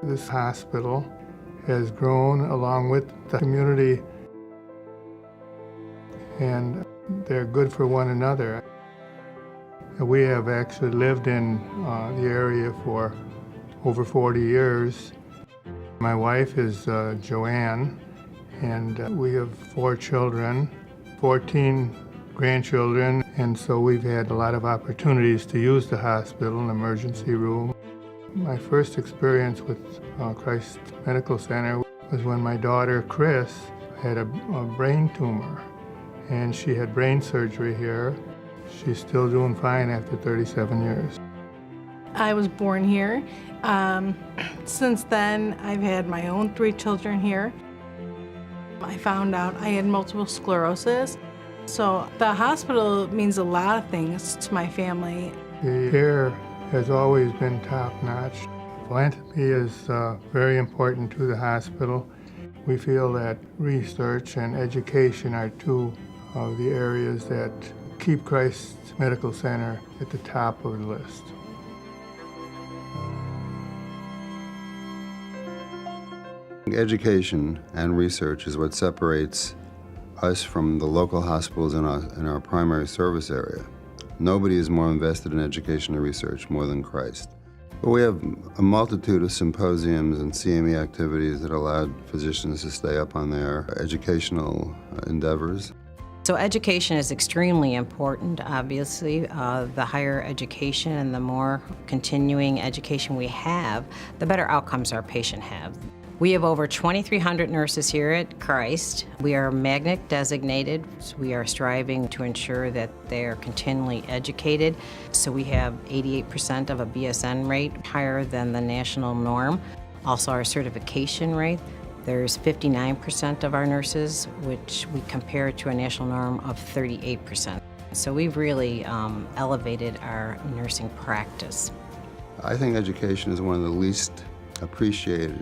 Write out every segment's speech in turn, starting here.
This hospital has grown along with the community, and they're good for one another. We have actually lived in the area for over 40 years. My wife is Joanne, and we have 4 children, 14 grandchildren, and so we've had a lot of opportunities to use the hospital and emergency room. My first experience with Christ Medical Center was when my daughter, Chris, had a brain tumor, and she had brain surgery here. She's still doing fine after 37 years. I was born here. Since then, I've had my own 3 children here. I found out I had multiple sclerosis. So the hospital means a lot of things to my family. The care has always been top-notch. Philanthropy is very important to the hospital. We feel that research and education are 2 of the areas that keep Christ Medical Center at the top of the list. Education and research is what separates us from the local hospitals in our primary service area. Nobody is more invested in education and research more than Christ. But we have a multitude of symposiums and CME activities that allowed physicians to stay up on their educational endeavors. So education is extremely important, obviously. The higher education and the more continuing education we have, the better outcomes our patients have. We have over 2,300 nurses here at Christ. We are magnet designated. So we are striving to ensure that they are continually educated. So we have 88% of a BSN rate, higher than the national norm. Also our certification rate. There's 59% of our nurses, which we compare to a national norm of 38%. So we've really elevated our nursing practice. I think education is one of the least appreciated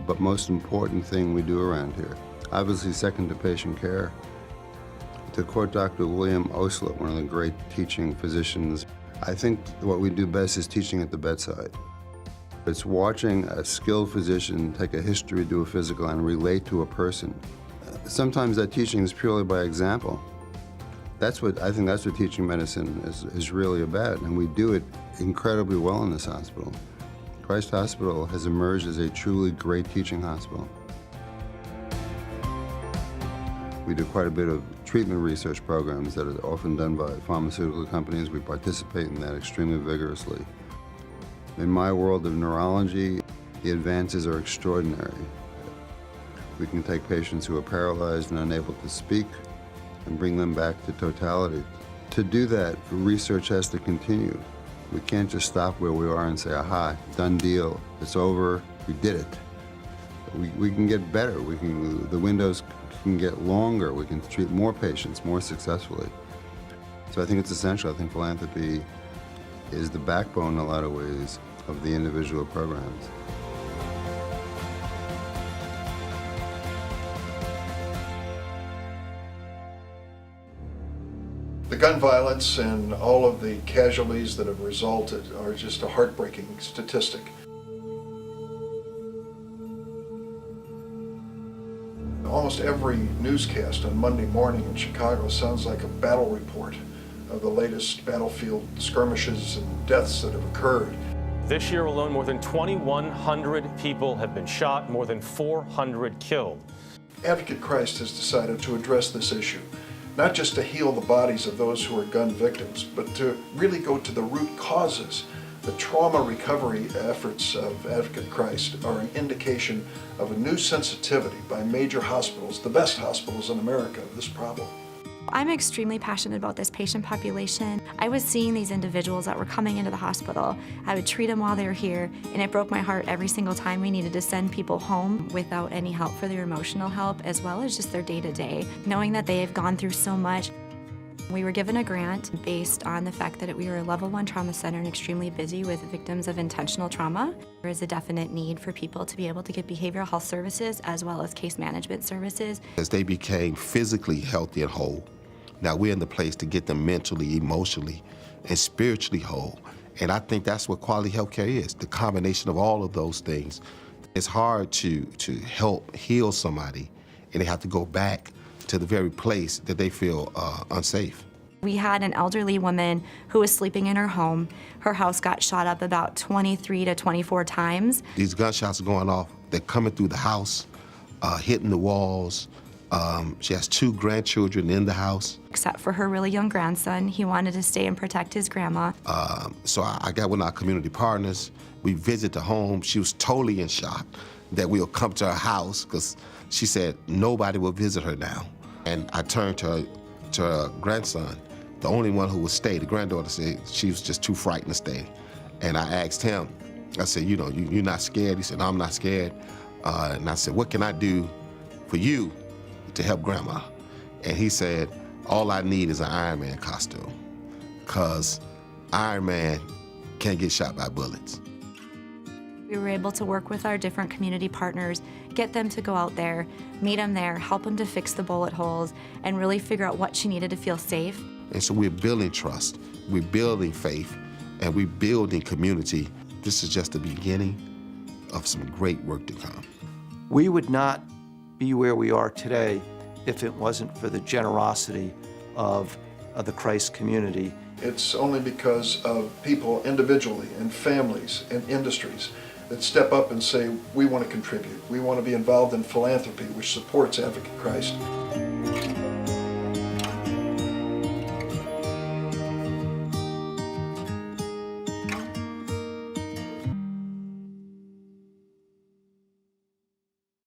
but most important thing we do around here. Obviously second to patient care. To quote Dr. William Osler, one of the great teaching physicians, I think what we do best is teaching at the bedside. It's watching a skilled physician take a history, do a physical, and relate to a person. Sometimes that teaching is purely by example. I think that's what teaching medicine is really about, and we do it incredibly well in this hospital. Christ Hospital has emerged as a truly great teaching hospital. We do quite a bit of treatment research programs that are often done by pharmaceutical companies. We participate in that extremely vigorously. In my world of neurology, the advances are extraordinary. We can take patients who are paralyzed and unable to speak and bring them back to totality. To do that, research has to continue. We can't just stop where we are and say, aha, done deal, it's over, we did it. We can get better. The windows can get longer. We can treat more patients more successfully. So I think it's essential. I think philanthropy is the backbone in a lot of ways of the individual programs. The gun violence and all of the casualties that have resulted are just a heartbreaking statistic. Almost every newscast on Monday morning in Chicago sounds like a battle report of the latest battlefield skirmishes and deaths that have occurred. This year alone, more than 2,100 people have been shot, more than 400 killed. Advocate Christ has decided to address this issue, not just to heal the bodies of those who are gun victims, but to really go to the root causes. The trauma recovery efforts of Advocate Christ are an indication of a new sensitivity by major hospitals, the best hospitals in America, of this problem. I'm extremely passionate about this patient population. I was seeing these individuals that were coming into the hospital. I would treat them while they were here, and it broke my heart every single time we needed to send people home without any help for their emotional help, as well as just their day-to-day. Knowing that they have gone through so much. We were given a grant based on the fact that we were a level 1 trauma center and extremely busy with victims of intentional trauma. There is a definite need for people to be able to get behavioral health services as well as case management services. As they became physically healthy and whole, now we're in the place to get them mentally, emotionally, and spiritually whole. And I think that's what quality healthcare is, the combination of all of those things. It's hard to help heal somebody, and they have to go back to the very place that they feel unsafe. We had an elderly woman who was sleeping in her home. Her house got shot up about 23 to 24 times. These gunshots are going off. They're coming through the house, hitting the walls. She has 2 grandchildren in the house. Except for her really young grandson. He wanted to stay and protect his grandma. So I got with our community partners. We visited the home. She was totally in shock that we'll come to her house because she said nobody will visit her now. And I turned to her grandson, the only one who would stay. The granddaughter said she was just too frightened to stay. And I asked him, I said, you know, you're not scared? He said, no, I'm not scared. And I said, what can I do for you to help Grandma? And he said, all I need is an Iron Man costume, because Iron Man can't get shot by bullets. We were able to work with our different community partners, get them to go out there, meet them there, help them to fix the bullet holes, and really figure out what she needed to feel safe. And so we're building trust, we're building faith, and we're building community. This is just the beginning of some great work to come. We would not be where we are today if it wasn't for the generosity of the Christ community. It's only because of people individually and families and industries that step up and say, we want to contribute. We want to be involved in philanthropy, which supports Advocate Christ.